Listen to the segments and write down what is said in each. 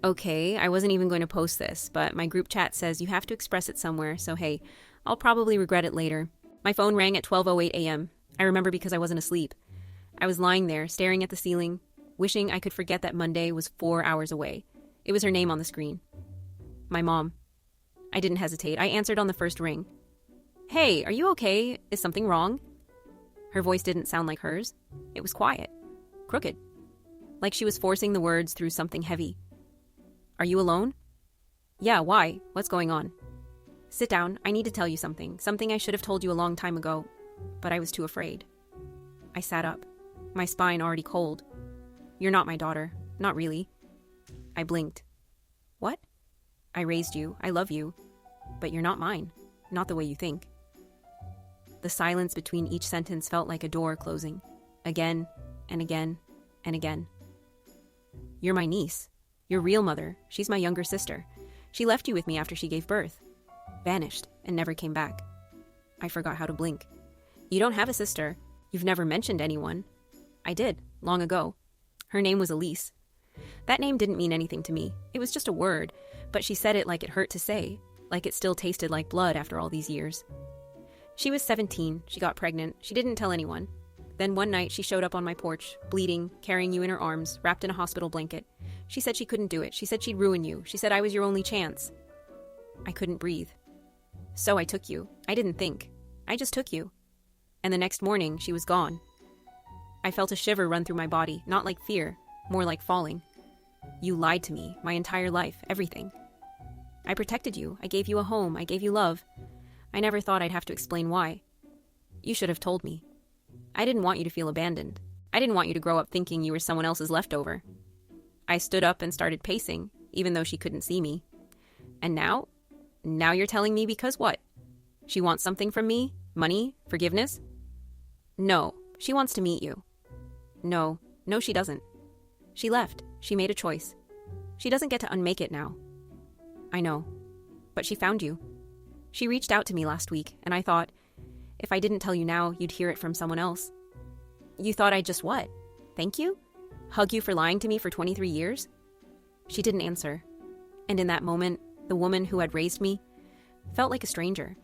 Okay, I wasn't even going to post this, but my group chat says you have to express it somewhere, so hey, I'll probably regret it later. My phone rang at 12:08 a.m. I remember because I wasn't asleep. I was lying there, staring at the ceiling, wishing I could forget that Monday was 4 hours away. It was her name on the screen. My mom. I didn't hesitate. I answered on the first ring. Hey, are you okay? Is something wrong? Her voice didn't sound like hers. It was quiet. Crooked. Like she was forcing the words through something heavy. Are you alone? Yeah, why? What's going on? Sit down. I need to tell you something. Something I should have told you a long time ago, but I was too afraid. I sat up, my spine already cold. You're not my daughter. Not really. I blinked. What? I raised you. I love you. But you're not mine. Not the way you think. The silence between each sentence felt like a door closing. Again and again and again. You're my niece. Your real mother. She's my younger sister. She left you with me after she gave birth. Vanished and never came back. I forgot how to blink. You don't have a sister. You've never mentioned anyone. I did, long ago. Her name was Elise. That name didn't mean anything to me. It was just a word, but she said it like it hurt to say, like it still tasted like blood after all these years. She was 17. She got pregnant. She didn't tell anyone. Then one night she showed up on my porch, bleeding, carrying you in her arms, wrapped in a hospital blanket. She said she couldn't do it. She said she'd ruin you. She said I was your only chance. I couldn't breathe. So I took you. I didn't think. I just took you. And the next morning, she was gone. I felt a shiver run through my body, not like fear, more like falling. You lied to me, my entire life, everything. I protected you. I gave you a home. I gave you love. I never thought I'd have to explain why. You should have told me. I didn't want you to feel abandoned. I didn't want you to grow up thinking you were someone else's leftover. I stood up and started pacing, even though she couldn't see me. And now? Now you're telling me because what? She wants something from me? Money? Forgiveness? No, she wants to meet you. No, she doesn't. She left. She made a choice. She doesn't get to unmake it now. I know. But she found you. She reached out to me last week, and I thought, if I didn't tell you now, you'd hear it from someone else. You thought I'd just what? Thank you? Hug you for lying to me for 23 years? She didn't answer. And in that moment, the woman who had raised me felt like a stranger.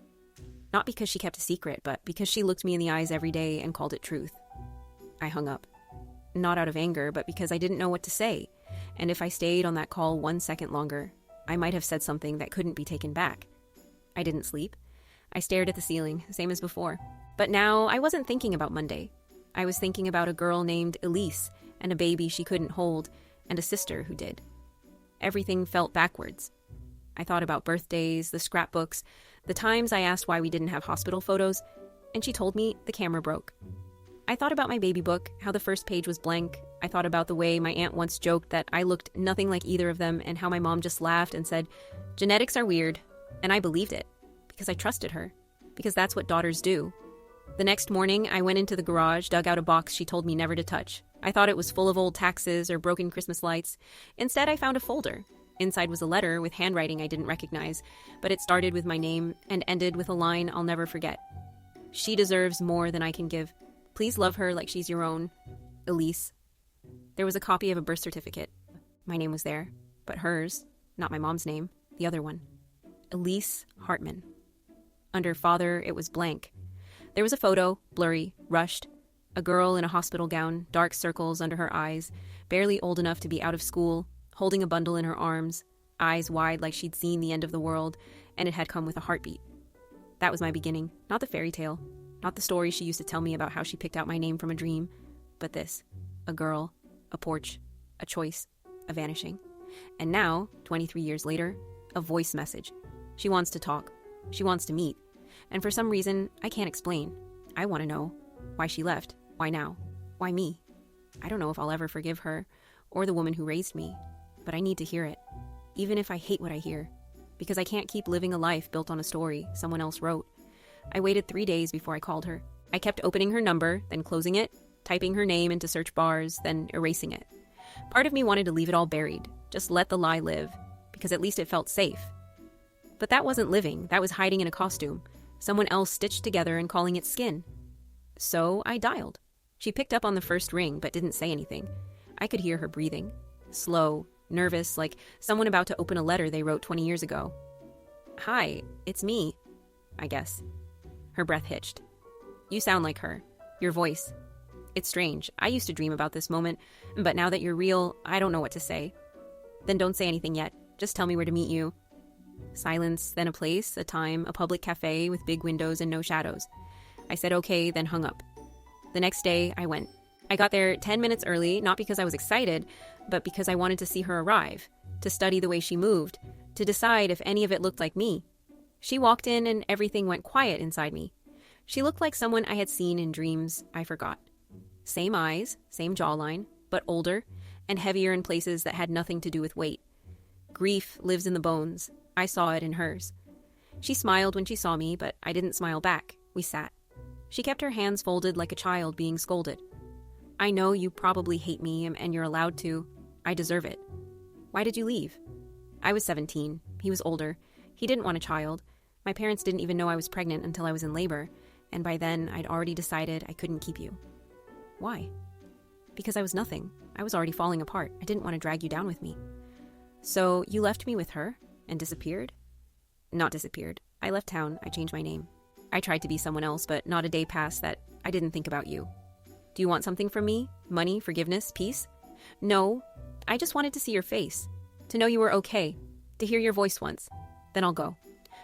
Not because she kept a secret, but because she looked me in the eyes every day and called it truth. I hung up. Not out of anger, but because I didn't know what to say. And if I stayed on that call 1 second longer, I might have said something that couldn't be taken back. I didn't sleep. I stared at the ceiling, same as before. But now I wasn't thinking about Monday. I was thinking about a girl named Elise and a baby she couldn't hold and a sister who did. Everything felt backwards. I thought about birthdays, the scrapbooks, the times I asked why we didn't have hospital photos, and she told me the camera broke. I thought about my baby book, how the first page was blank. I thought about the way my aunt once joked that I looked nothing like either of them and how my mom just laughed and said, genetics are weird. And I believed it, because I trusted her, because that's what daughters do. The next morning, I went into the garage, dug out a box she told me never to touch. I thought it was full of old taxes or broken Christmas lights. Instead, I found a folder. Inside was a letter with handwriting I didn't recognize, but it started with my name and ended with a line I'll never forget. She deserves more than I can give. Please love her like she's your own. Elise. There was a copy of a birth certificate. My name was there, but hers, not my mom's name, the other one. Elise Hartman. Under father, it was blank. There was a photo, blurry, rushed. A girl in a hospital gown, dark circles under her eyes, barely old enough to be out of school, holding a bundle in her arms, eyes wide like she'd seen the end of the world, and it had come with a heartbeat. That was my beginning, not the fairy tale, not the story she used to tell me about how she picked out my name from a dream, but this, a girl, a porch, a choice, a vanishing. And now, 23 years later, a voice message. She wants to talk. She wants to meet. And for some reason, I can't explain. I want to know why she left. Why now? Why me? I don't know if I'll ever forgive her or the woman who raised me, but I need to hear it, even if I hate what I hear, because I can't keep living a life built on a story someone else wrote. I waited 3 days before I called her. I kept opening her number, then closing it, typing her name into search bars, then erasing it. Part of me wanted to leave it all buried, just let the lie live, because at least it felt safe. But that wasn't living, that was hiding in a costume, someone else stitched together and calling it skin. So I dialed. She picked up on the first ring, but didn't say anything. I could hear her breathing. Slow, nervous, like someone about to open a letter they wrote 20 years ago. "Hi, it's me, I guess." Her breath hitched. "You sound like her. Your voice. It's strange. I used to dream about this moment, but now that you're real, I don't know what to say." "Then don't say anything yet. Just tell me where to meet you." Silence, then a place, a time, a public cafe with big windows and no shadows. I said okay, then hung up. The next day, I went. I got there 10 minutes early, not because I was excited, but because I wanted to see her arrive, to study the way she moved, to decide if any of it looked like me. She walked in and everything went quiet inside me. She looked like someone I had seen in dreams I forgot. Same eyes, same jawline, but older and heavier in places that had nothing to do with weight. Grief lives in the bones. I saw it in hers. She smiled when she saw me, but I didn't smile back. We sat. She kept her hands folded like a child being scolded. "I know you probably hate me, and you're allowed to. I deserve it. Why did you leave?" I was 17. He was older. He didn't want a child. My parents didn't even know I was pregnant until I was in labor, and by then I'd already decided I couldn't keep you. "Why?" "Because I was nothing. I was already falling apart. I didn't want to drag you down with me." "So you left me with her and disappeared?" "Not disappeared. I left town. I changed my name. I tried to be someone else, but not a day passed that I didn't think about you." "Do you want something from me? Money, forgiveness, peace?" "No. I just wanted to see your face. To know you were okay. To hear your voice once. Then I'll go."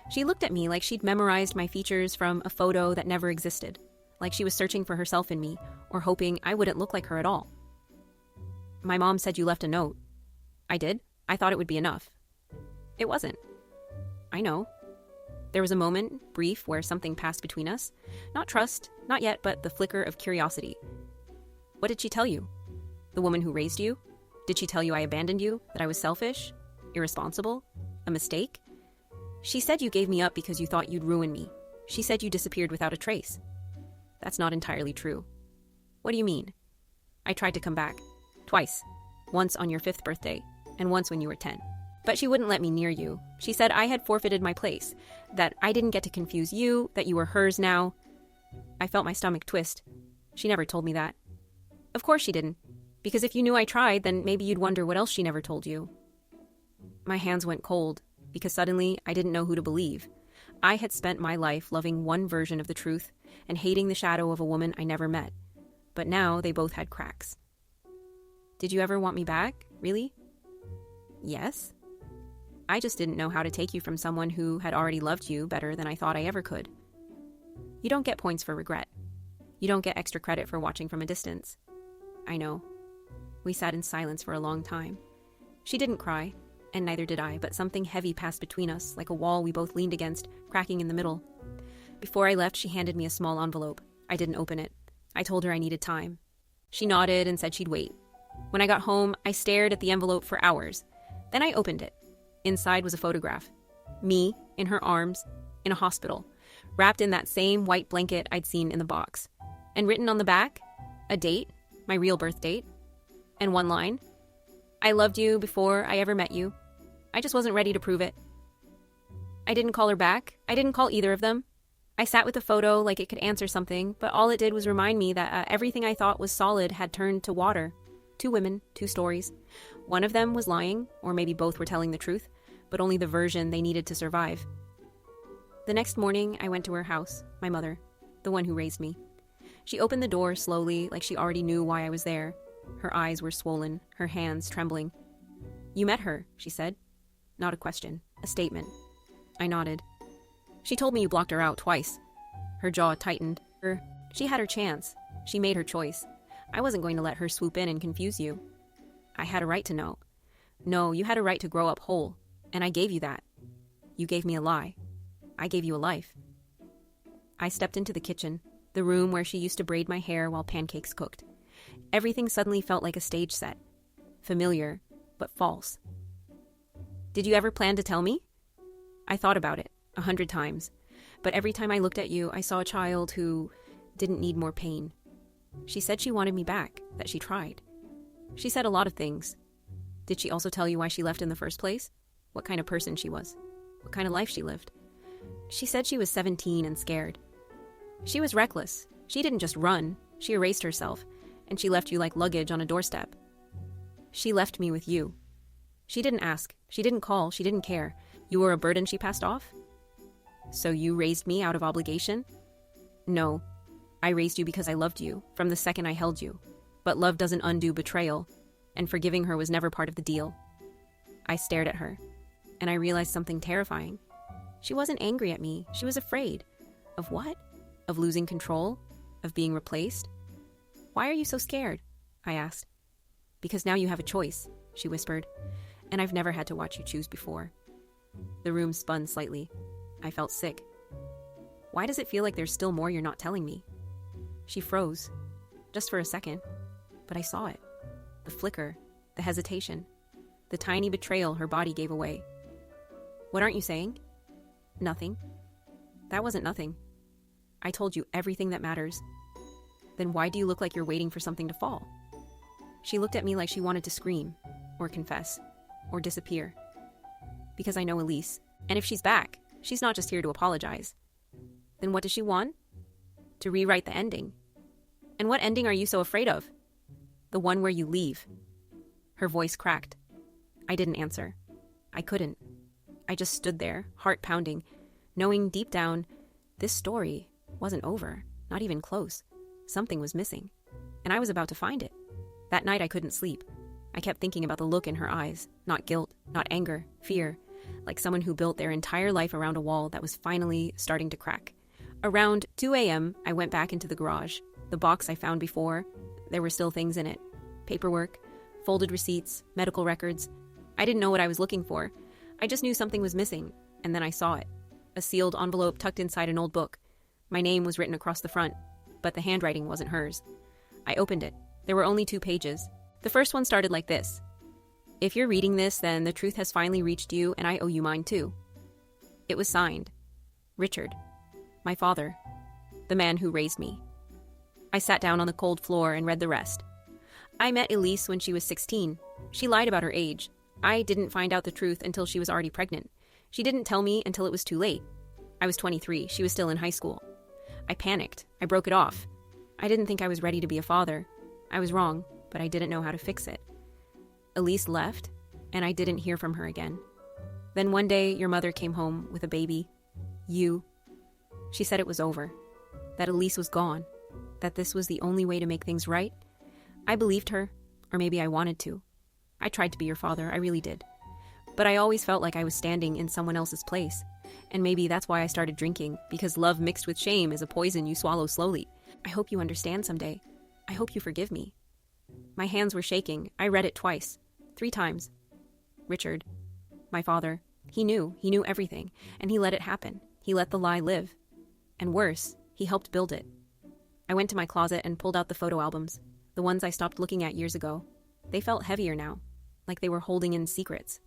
She looked at me like she'd memorized my features from a photo that never existed. Like she was searching for herself in me, or hoping I wouldn't look like her at all. "My mom said you left a note." "I did? I thought it would be enough." "It wasn't." "I know." There was a moment, brief, where something passed between us. Not trust, not yet, but the flicker of curiosity. "What did she tell you? The woman who raised you? Did she tell you I abandoned you? That I was selfish? Irresponsible? A mistake?" "She said you gave me up because you thought you'd ruin me. She said you disappeared without a trace." "That's not entirely true." "What do you mean?" "I tried to come back. Twice. Once on your 5th birthday, and once when you were 10. But she wouldn't let me near you. She said I had forfeited my place, that I didn't get to confuse you, that you were hers now." I felt my stomach twist. She never told me that. "Of course she didn't. Because if you knew I tried, then maybe you'd wonder what else she never told you." My hands went cold, because suddenly I didn't know who to believe. I had spent my life loving one version of the truth and hating the shadow of a woman I never met. But now they both had cracks. "Did you ever want me back? Really?" "Yes." "I just didn't know how to take you from someone who had already loved you better than I thought I ever could." "You don't get points for regret. You don't get extra credit for watching from a distance." "I know." We sat in silence for a long time. She didn't cry, and neither did I, but something heavy passed between us, like a wall we both leaned against, cracking in the middle. Before I left, she handed me a small envelope. I didn't open it. I told her I needed time. She nodded and said she'd wait. When I got home, I stared at the envelope for hours. Then I opened it. Inside was a photograph. Me, in her arms, in a hospital, wrapped in that same white blanket I'd seen in the box. And written on the back, a date, my real birth date, and one line: "I loved you before I ever met you. I just wasn't ready to prove it." I didn't call her back. I didn't call either of them. I sat with the photo like it could answer something, but all it did was remind me that everything I thought was solid had turned to water. 2 women, 2 stories. One of them was lying, or maybe both were telling the truth, but only the version they needed to survive. The next morning, I went to her house, my mother, the one who raised me. She opened the door slowly, like she already knew why I was there. Her eyes were swollen, her hands trembling. "You met her," she said. Not a question, a statement. I nodded. "She told me you blocked her out twice." Her jaw tightened. She had her chance. She made her choice. I wasn't going to let her swoop in and confuse you. I had a right to know. No, you had a right to grow up whole, and I gave you that. You gave me a lie. I gave you a life. I stepped into the kitchen, the room where she used to braid my hair while pancakes cooked. Everything suddenly felt like a stage set. Familiar, but false. "Did you ever plan to tell me?" I thought about it 100 times, but every time I looked at you, I saw a child who didn't need more pain. She said she wanted me back, that she tried. She said a lot of things. Did she also tell you why she left in the first place? What kind of person she was? What kind of life she lived? She said she was 17 and scared. She was reckless. She didn't just run. She erased herself, and she left you like luggage on a doorstep. She left me with you. She didn't ask. She didn't call. She didn't care. You were a burden she passed off? So you raised me out of obligation? No. I raised you because I loved you, from the second I held you. But love doesn't undo betrayal, and forgiving her was never part of the deal. I stared at her, and I realized something terrifying. She wasn't angry at me. She was afraid. Of what? Of losing control? Of being replaced? Why are you so scared? I asked. Because now you have a choice, she whispered, and I've never had to watch you choose before. The room spun slightly. I felt sick. Why does it feel like there's still more you're not telling me? She froze, just for a second, but I saw it. The flicker, the hesitation, the tiny betrayal her body gave away. What aren't you saying? Nothing. That wasn't nothing. I told you everything that matters. Then why do you look like you're waiting for something to fall? She looked at me like she wanted to scream, or confess, or disappear. Because I know Elise, and if she's back, she's not just here to apologize. Then what does she want? To rewrite the ending. And what ending are you so afraid of? The one where you leave. Her voice cracked. I didn't answer. I couldn't. I just stood there, heart pounding, knowing deep down, this story wasn't over, not even close. Something was missing, and I was about to find it. That night I couldn't sleep. I kept thinking about the look in her eyes, not guilt, not anger, fear, like someone who built their entire life around a wall that was finally starting to crack. Around 2 a.m., I went back into the garage. The box I found before, there were still things in it. Paperwork, folded receipts, medical records. I didn't know what I was looking for. I just knew something was missing, and then I saw it. A sealed envelope tucked inside an old book. My name was written across the front, but the handwriting wasn't hers. I opened it. There were only 2 pages. The first one started like this. If you're reading this, then the truth has finally reached you, and I owe you mine too. It was signed. Richard. My father. The man who raised me. I sat down on the cold floor and read the rest. I met Elise when she was 16. She lied about her age. I didn't find out the truth until she was already pregnant. She didn't tell me until it was too late. I was 23. She was still in high school. I panicked. I broke it off. I didn't think I was ready to be a father. I was wrong, but I didn't know how to fix it. Elise left, and I didn't hear from her again. Then one day, your mother came home with a baby. You. She said it was over. That Elise was gone. That this was the only way to make things right. I believed her, or maybe I wanted to. I tried to be your father, I really did. But I always felt like I was standing in someone else's place. And maybe that's why I started drinking, because love mixed with shame is a poison you swallow slowly. I hope you understand someday. I hope you forgive me. My hands were shaking. I read it twice. 3 times. Richard, my father, he knew everything, and he let it happen. He let the lie live. And worse, he helped build it. I went to my closet and pulled out the photo albums, the ones I stopped looking at years ago. They felt heavier now, like they were holding in secrets.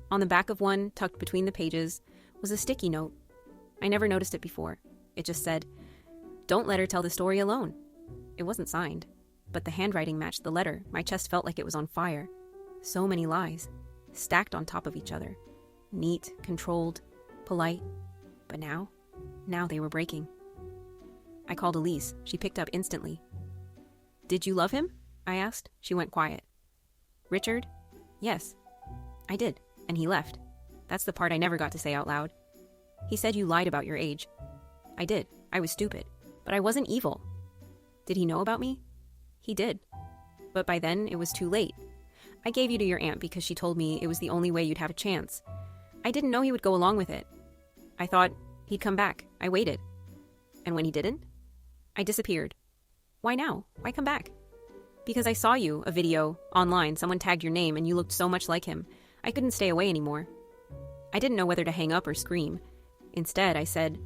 On the back of one, tucked between the pages, was a sticky note. I never noticed it before. It just said, "Don't let her tell the story alone." It wasn't signed, but the handwriting matched the letter. My chest felt like it was on fire. So many lies, stacked on top of each other. Neat, controlled, polite. But now they were breaking. I called Elise. She picked up instantly. "Did you love him?" I asked. She went quiet. "Richard?" "Yes, I did, and he left." That's the part I never got to say out loud. "He said you lied about your age." "I did. I was stupid. But I wasn't evil." "Did he know about me?" "He did. But by then, it was too late. I gave you to your aunt because she told me it was the only way you'd have a chance. I didn't know he would go along with it. I thought he'd come back. I waited. And when he didn't, I disappeared." "Why now? Why come back?" "Because I saw you, a video, online. Someone tagged your name and you looked so much like him. I couldn't stay away anymore." I didn't know whether to hang up or scream. Instead, I said,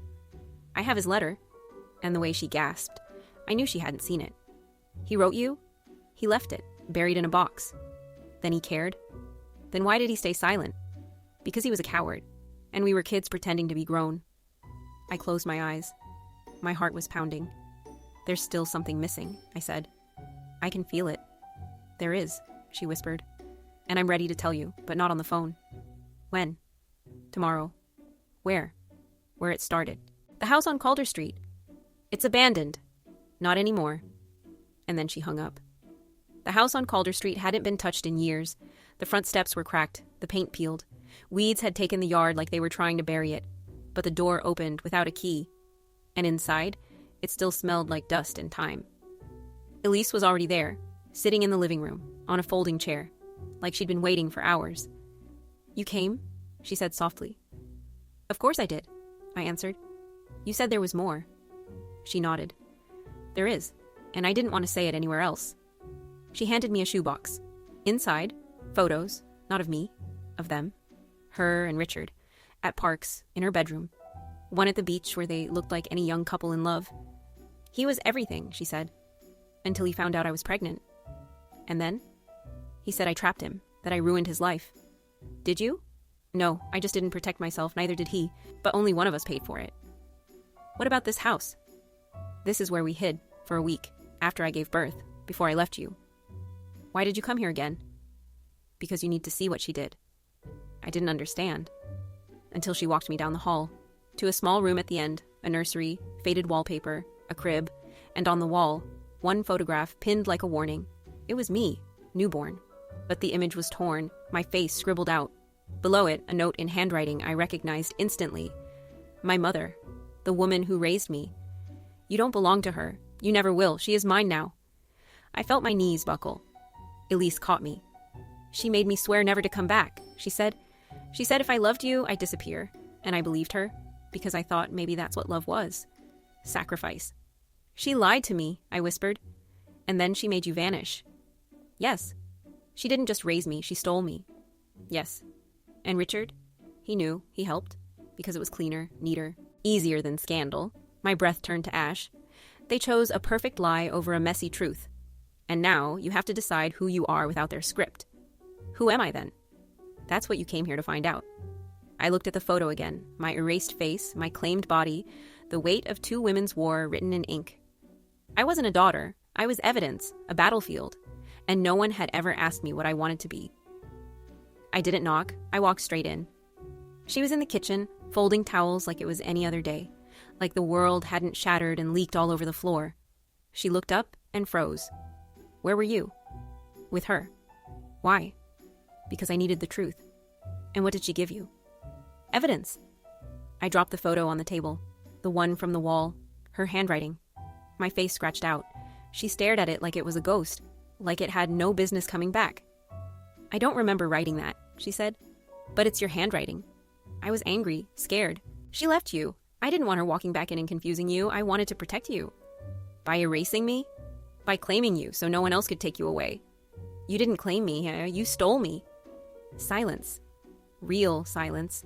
"I have his letter." And the way she gasped, I knew she hadn't seen it. "He wrote you?" "He left it, buried in a box." "Then he cared?" "Then why did he stay silent?" "Because he was a coward, and we were kids pretending to be grown." I closed my eyes. My heart was pounding. "There's still something missing," I said. "I can feel it." "There is," she whispered. "And I'm ready to tell you, but not on the phone." "When?" "Tomorrow." "Where?" "Where it started. The house on Calder Street." "It's abandoned." "Not anymore." And then she hung up. The house on Calder Street hadn't been touched in years. The front steps were cracked, the paint peeled. Weeds had taken the yard like they were trying to bury it, but the door opened without a key. And inside, it still smelled like dust and time. Elise was already there, sitting in the living room, on a folding chair, like she'd been waiting for hours. "You came?" she said softly. "Of course I did," I answered. "You said there was more." She nodded. "There is, and I didn't want to say it anywhere else." She handed me a shoebox. Inside, photos, not of me, of them, her and Richard, at parks, in her bedroom. One at the beach where they looked like any young couple in love. "He was everything," she said, "until he found out I was pregnant. And then? He said I trapped him, that I ruined his life." "Did you?" "No, I just didn't protect myself, neither did he, but only one of us paid for it." "What about this house?" "This is where we hid, for a week, after I gave birth, before I left you." "Why did you come here again?" "Because you need to see what she did." I didn't understand, until she walked me down the hall, to a small room at the end, a nursery, faded wallpaper, a crib, and on the wall, one photograph pinned like a warning. It was me, newborn, but the image was torn, my face scribbled out. Below it, a note in handwriting I recognized instantly. My mother, the woman who raised me. "You don't belong to her. You never will. She is mine now." I felt my knees buckle. Elise caught me. "She made me swear never to come back," she said. "She said if I loved you, I'd disappear." And I believed her, because I thought maybe that's what love was. Sacrifice. "She lied to me," I whispered. "And then she made you vanish." "Yes. She didn't just raise me, she stole me." "Yes. And Richard? He knew, he helped, because it was cleaner, neater, easier than scandal." My breath turned to ash. "They chose a perfect lie over a messy truth. And now you have to decide who you are without their script. Who am I then? That's what you came here to find out." I looked at the photo again, my erased face, my claimed body, the weight of 2 women's war written in ink. I wasn't a daughter. I was evidence, a battlefield, and no one had ever asked me what I wanted to be. I didn't knock. I walked straight in. She was in the kitchen, folding towels like it was any other day, like the world hadn't shattered and leaked all over the floor. She looked up and froze. "Where were you?" "With her." "Why?" "Because I needed the truth." "And what did she give you?" "Evidence." I dropped the photo on the table, the one from the wall, her handwriting. My face scratched out. She stared at it like it was a ghost, like it had no business coming back. "I don't remember writing that," she said. "But it's your handwriting." I was angry, scared. "She left you. I didn't want her walking back in and confusing you. I wanted to protect you." "By erasing me?" "By claiming you so no one else could take you away." "You didn't claim me. You stole me." Silence. Real silence.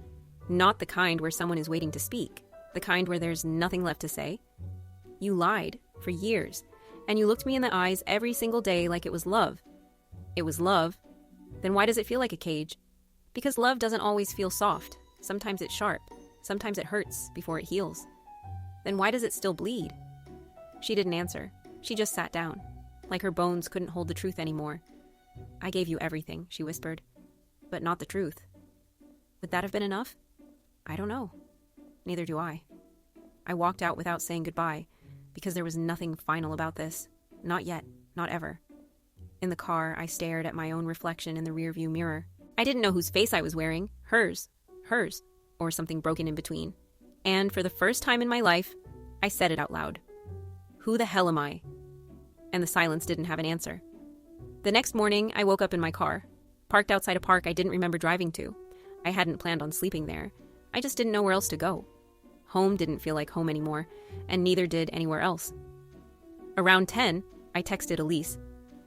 Not the kind where someone is waiting to speak. The kind where there's nothing left to say. "You lied for years, and you looked me in the eyes every single day like it was love." "It was love. Then why does it feel like a cage?" "Because love doesn't always feel soft. Sometimes it's sharp. Sometimes it hurts before it heals." "Then why does it still bleed?" She didn't answer. She just sat down, like her bones couldn't hold the truth anymore. "I gave you everything," she whispered, "but not the truth." Would that have been enough? I don't know. Neither do I. I walked out without saying goodbye, because there was nothing final about this. Not yet. Not ever. In the car, I stared at my own reflection in the rearview mirror. I didn't know whose face I was wearing. Hers, or something broken in between. And for the first time in my life, I said it out loud. "Who the hell am I?" And the silence didn't have an answer. The next morning, I woke up in my car, parked outside a park I didn't remember driving to. I hadn't planned on sleeping there. I just didn't know where else to go. Home didn't feel like home anymore, and neither did anywhere else. Around 10, I texted Elise.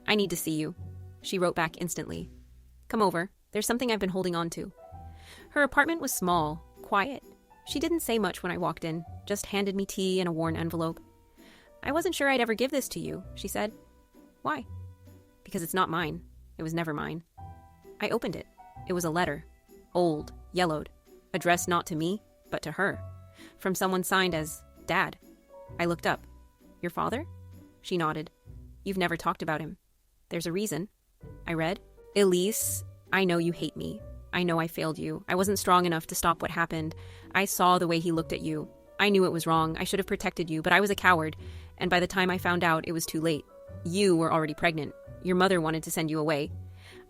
"I need to see you." She wrote back instantly. "Come over. There's something I've been holding on to." Her apartment was small, quiet. She didn't say much when I walked in, just handed me tea and a worn envelope. "I wasn't sure I'd ever give this to you," she said. "Why?" "Because it's not mine. It was never mine." I opened it. It was a letter. Old, yellowed, addressed not to me, but to her, from someone signed as Dad. I looked up. "Your father?" She nodded. "You've never talked about him." "There's a reason." I read. "Elise, I know you hate me. I know I failed you. I wasn't strong enough to stop what happened. I saw the way he looked at you. I knew it was wrong. I should have protected you, but I was a coward, and by the time I found out, it was too late. You were already pregnant. Your mother wanted to send you away.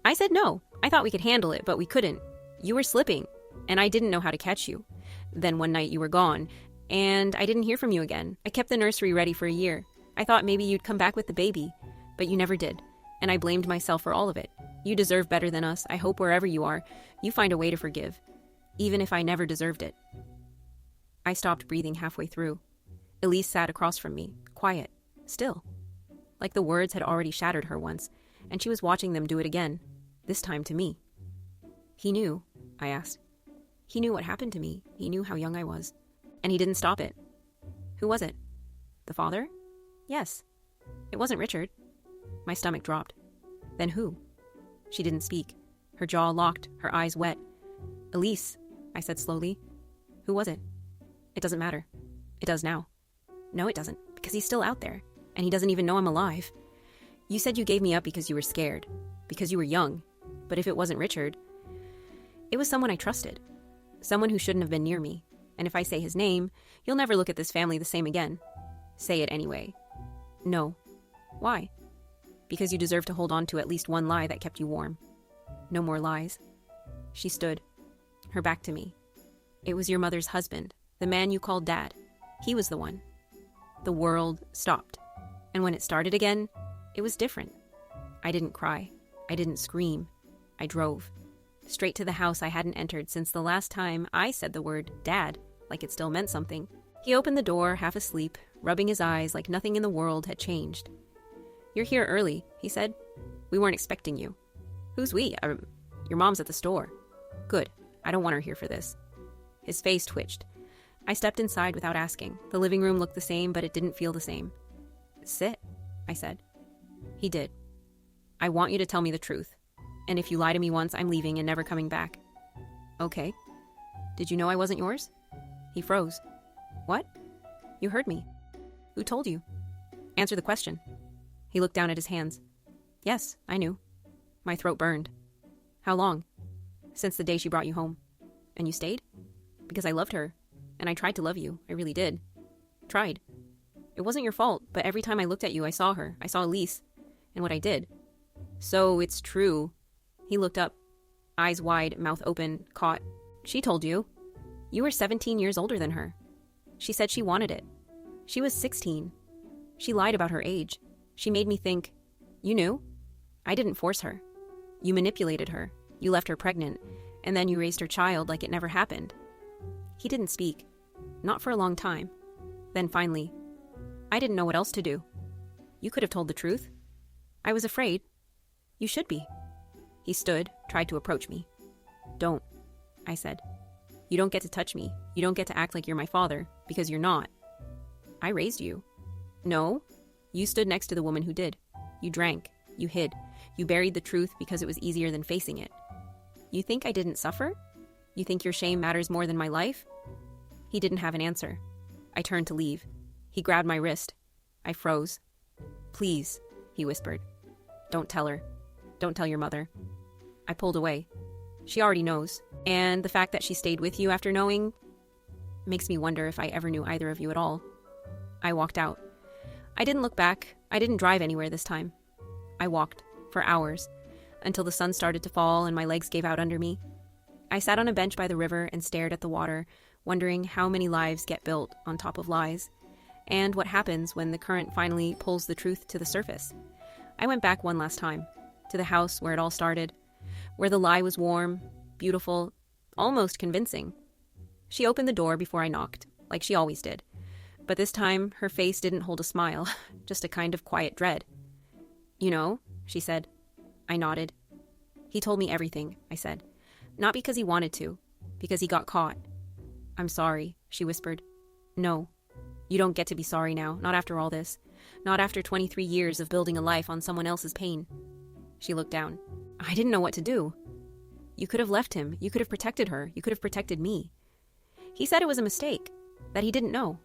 I said no. I thought we could handle it, but we couldn't. You were slipping, and I didn't know how to catch you. Then one night you were gone, and I didn't hear from you again. I kept the nursery ready for a year. I thought maybe you'd come back with the baby, but you never did, and I blamed myself for all of it. You deserve better than us. I hope wherever you are, you find a way to forgive, even if I never deserved it. I stopped breathing halfway through. Elise sat across from me, quiet, still. Like the words had already shattered her once, and she was watching them do it again, this time to me. He knew, I asked. He knew what happened to me. He knew how young I was. And he didn't stop it. Who was it? The father? Yes. It wasn't Richard. My stomach dropped. Then who? She didn't speak. Her jaw locked, her eyes wet. Elise, I said slowly. Who was it? It doesn't matter. It does now. No, it doesn't, because he's still out there, and he doesn't even know I'm alive. You said you gave me up because you were scared, because you were young. But if it wasn't Richard, it was someone I trusted. Someone who shouldn't have been near me. And if I say his name, you'll never look at this family the same again. Say it anyway. No. Why? Because you deserve to hold on to at least one lie that kept you warm. No more lies. She stood, her back to me. It was your mother's husband, the man you called Dad. He was the one. The world stopped. And when it started again, it was different. I didn't cry. I didn't scream. I drove. Straight to the house I hadn't entered since the last time I said the word Dad, like it still meant something. He opened the door, half asleep, rubbing his eyes like nothing in the world had changed. You're here early, he said. We weren't expecting you. Who's we? Your mom's at the store. Good. I don't want her here for this. His face twitched. I stepped inside without asking. The living room looked the same, but it didn't feel the same. Sit, I said. He did. I want you to tell me the truth. And if you lie to me once, I'm leaving and never coming back. Okay. Did you know I wasn't yours? He froze. What? You heard me. Who told you? Answer the question. He looked down at his hands. Yes, I knew. My throat burned. How long? Since the day she brought you home. And you stayed? Because I loved her. And I tried to love you. I really did. Tried. It wasn't your fault, but every time I looked at you, I saw her. I saw Elise. And what I did. So it's true. He looked up, eyes wide, mouth open, caught. She told you. You were 17 years older than her. She said she wanted it. She was 16. She lied about her age. She made me think. You knew? I didn't force her. You manipulated her. You left her pregnant, and then you raised her child like it never happened. He didn't speak. Not for a long time. Then finally, I didn't know what else to do. You could have told the truth. I was afraid. You should be. He stood, tried to approach me. Don't, I said. You don't get to touch me. You don't get to act like you're my father, because you're not. I raised you. No, you stood next to the woman who did. You drank. You hid. You buried the truth because it was easier than facing it. You think I didn't suffer? You think your shame matters more than my life? He didn't have an answer. I turned to leave. He grabbed my wrist. I froze. Please, he whispered. Don't tell her. Don't tell your mother. I pulled away. She already knows. And the fact that she stayed with you after knowing makes me wonder if I ever knew either of you at all. I walked out. I didn't look back. I didn't drive anywhere this time. I walked for hours until the sun started to fall and my legs gave out under me. I sat on a bench by the river and stared at the water, wondering how many lives get built on top of lies, and what happens when the current finally pulls the truth to the surface. I went back one last time, to the house where it all started, where the lie was warm, beautiful, almost convincing. She opened the door before I knocked, like she always did. But this time, her face didn't hold a smile, just a kind of quiet dread. You know, she said. I nodded. He told me everything, I said. Not because he wanted to, because he got caught. I'm sorry, she whispered. No, you don't get to be sorry now, not after all this. Not after 23 years of building a life on someone else's pain. She looked down. I didn't know what to do. You could have left him. You could have protected her. You could have protected me. He said it was a mistake, that he didn't know.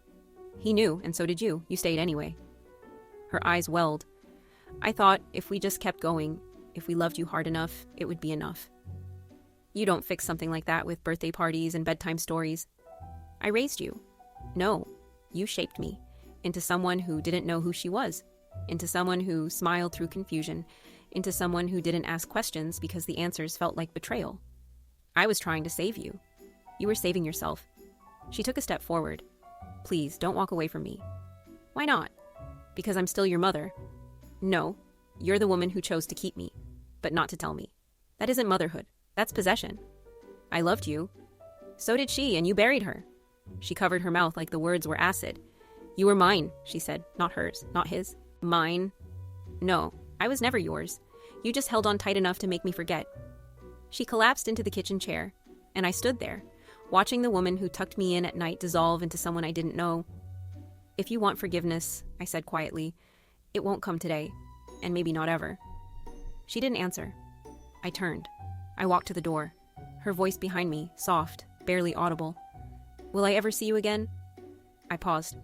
He knew, and so did you. You stayed anyway. Her eyes welled. I thought if we just kept going, if we loved you hard enough, it would be enough. You don't fix something like that with birthday parties and bedtime stories. I raised you. No, you shaped me into someone who didn't know who she was, into someone who smiled through confusion, into someone who didn't ask questions because the answers felt like betrayal. I was trying to save you. You were saving yourself. She took a step forward. Please, don't walk away from me. Why not? Because I'm still your mother. No, you're the woman who chose to keep me, but not to tell me. That isn't motherhood. That's possession. I loved you. So did she, and you buried her. She covered her mouth like the words were acid. You were mine, she said, not hers, not his. Mine? No, I was never yours. You just held on tight enough to make me forget. She collapsed into the kitchen chair, and I stood there, watching the woman who tucked me in at night dissolve into someone I didn't know. If you want forgiveness, I said quietly, it won't come today, and maybe not ever. She didn't answer. I turned. I walked to the door, her voice behind me, soft, barely audible. Will I ever see you again? I paused.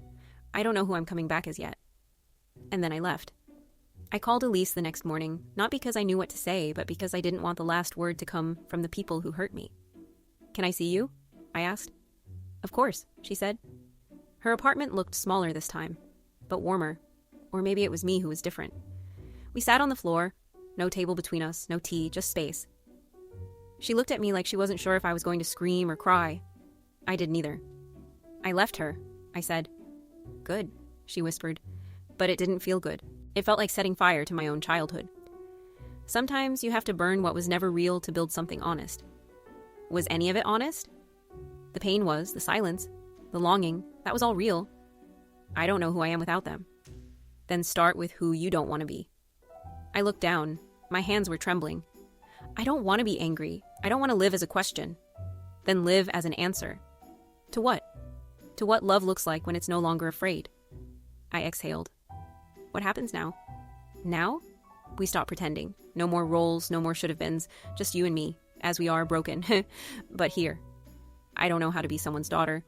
I don't know who I'm coming back as yet. And then I left. I called Elise the next morning, not because I knew what to say, but because I didn't want the last word to come from the people who hurt me. Can I see you? I asked. Of course, she said. Her apartment looked smaller this time, but warmer. Or maybe it was me who was different. We sat on the floor, no table between us, no tea, just space. She looked at me like she wasn't sure if I was going to scream or cry. I didn't either. I left her, I said. Good, she whispered, but it didn't feel good. It felt like setting fire to my own childhood. Sometimes you have to burn what was never real to build something honest. Was any of it honest? The pain was, the silence, the longing, that was all real. I don't know who I am without them. Then start with who you don't want to be. I looked down. My hands were trembling. I don't want to be angry. I don't want to live as a question. Then live as an answer. To what? To what love looks like when it's no longer afraid. I exhaled. What happens now? Now? We stop pretending. No more roles, no more should-have-beens. Just you and me, as we are, broken. But here. I don't know how to be someone's daughter.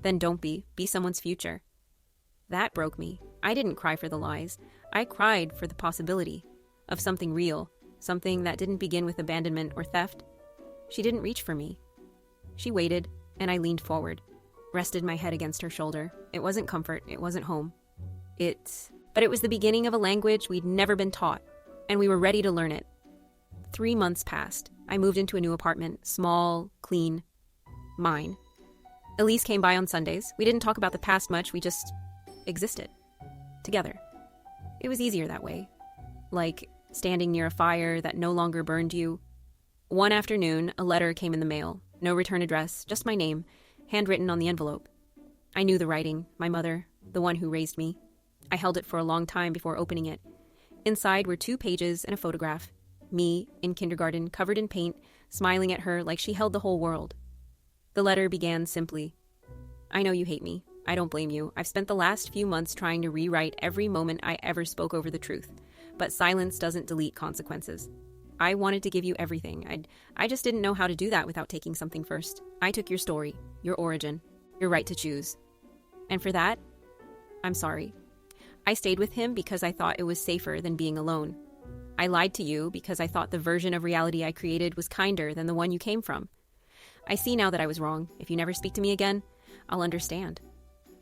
Then don't be. Be someone's future. That broke me. I didn't cry for the lies. I cried for the possibility of something real, something that didn't begin with abandonment or theft. She didn't reach for me. She waited, and I leaned forward, rested my head against her shoulder. It wasn't comfort. It wasn't home. But it was the beginning of a language we'd never been taught, and we were ready to learn it. 3 months passed. I moved into a new apartment, small, clean, mine. Elise came by on Sundays. We didn't talk about the past much. We just existed. Together. It was easier that way. Like standing near a fire that no longer burned you. One afternoon, a letter came in the mail. No return address, just my name, handwritten on the envelope. I knew the writing, my mother, the one who raised me. I held it for a long time before opening it. Inside were 2 pages and a photograph. Me, in kindergarten, covered in paint, smiling at her like she held the whole world. The letter began simply. I know you hate me. I don't blame you. I've spent the last few months trying to rewrite every moment I ever spoke over the truth. But silence doesn't delete consequences. I wanted to give you everything. I just didn't know how to do that without taking something first. I took your story, your origin, your right to choose. And for that, I'm sorry. I stayed with him because I thought it was safer than being alone. I lied to you because I thought the version of reality I created was kinder than the one you came from. I see now that I was wrong. If you never speak to me again, I'll understand.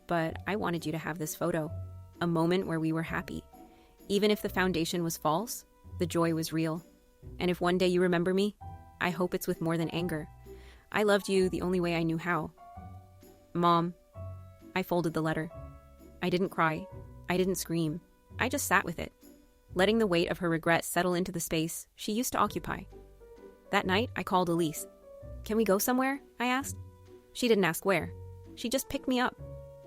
But I wanted you to have this photo, a moment where we were happy. Even if the foundation was false, the joy was real. And if one day you remember me, I hope it's with more than anger. I loved you the only way I knew how. Mom, I folded the letter. I didn't cry. I didn't scream. I just sat with it, letting the weight of her regret settle into the space she used to occupy. That night, I called Elise. Can we go somewhere? I asked. She didn't ask where. She just picked me up.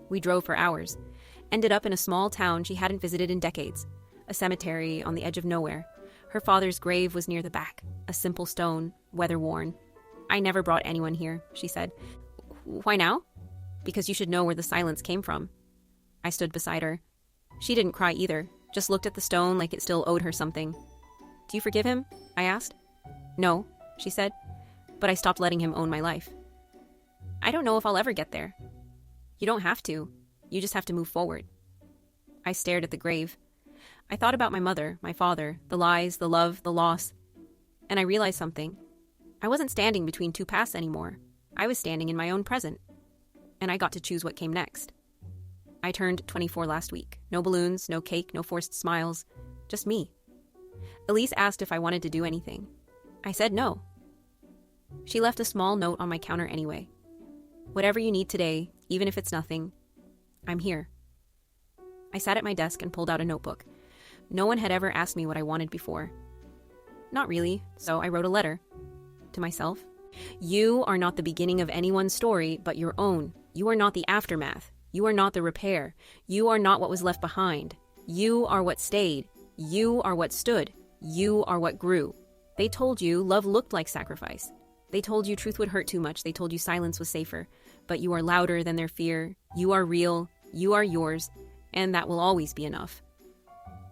We drove for hours. Ended up in a small town she hadn't visited in decades. A cemetery on the edge of nowhere. Her father's grave was near the back. A simple stone, weather-worn. I never brought anyone here, she said. Why now? Because you should know where the silence came from. I stood beside her. She didn't cry either, just looked at the stone like it still owed her something. Do you forgive him? I asked. No, she said, but I stopped letting him own my life. I don't know if I'll ever get there. You don't have to. You just have to move forward. I stared at the grave. I thought about my mother, my father, the lies, the love, the loss. And I realized something. I wasn't standing between 2 paths anymore. I was standing in my own present. And I got to choose what came next. I turned 24 last week. No balloons, no cake, no forced smiles. Just me. Elise asked if I wanted to do anything. I said no. She left a small note on my counter anyway. Whatever you need today, even if it's nothing, I'm here. I sat at my desk and pulled out a notebook. No one had ever asked me what I wanted before. Not really, so I wrote a letter. To myself. You are not the beginning of anyone's story, but your own. You are not the aftermath. You are not the repair. You are not what was left behind. You are what stayed. You are what stood. You are what grew. They told you love looked like sacrifice. They told you truth would hurt too much. They told you silence was safer. But you are louder than their fear. You are real. You are yours. And that will always be enough.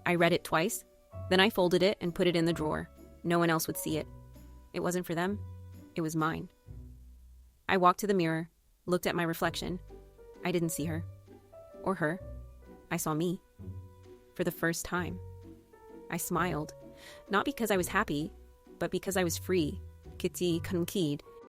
I read it twice. Then I folded it and put it in the drawer. No one else would see it. It wasn't for them. It was mine. I walked to the mirror, looked at my reflection. I didn't see her. Or her. I saw me. For the first time. I smiled. Not because I was happy, but because I was free. Kiti kankid.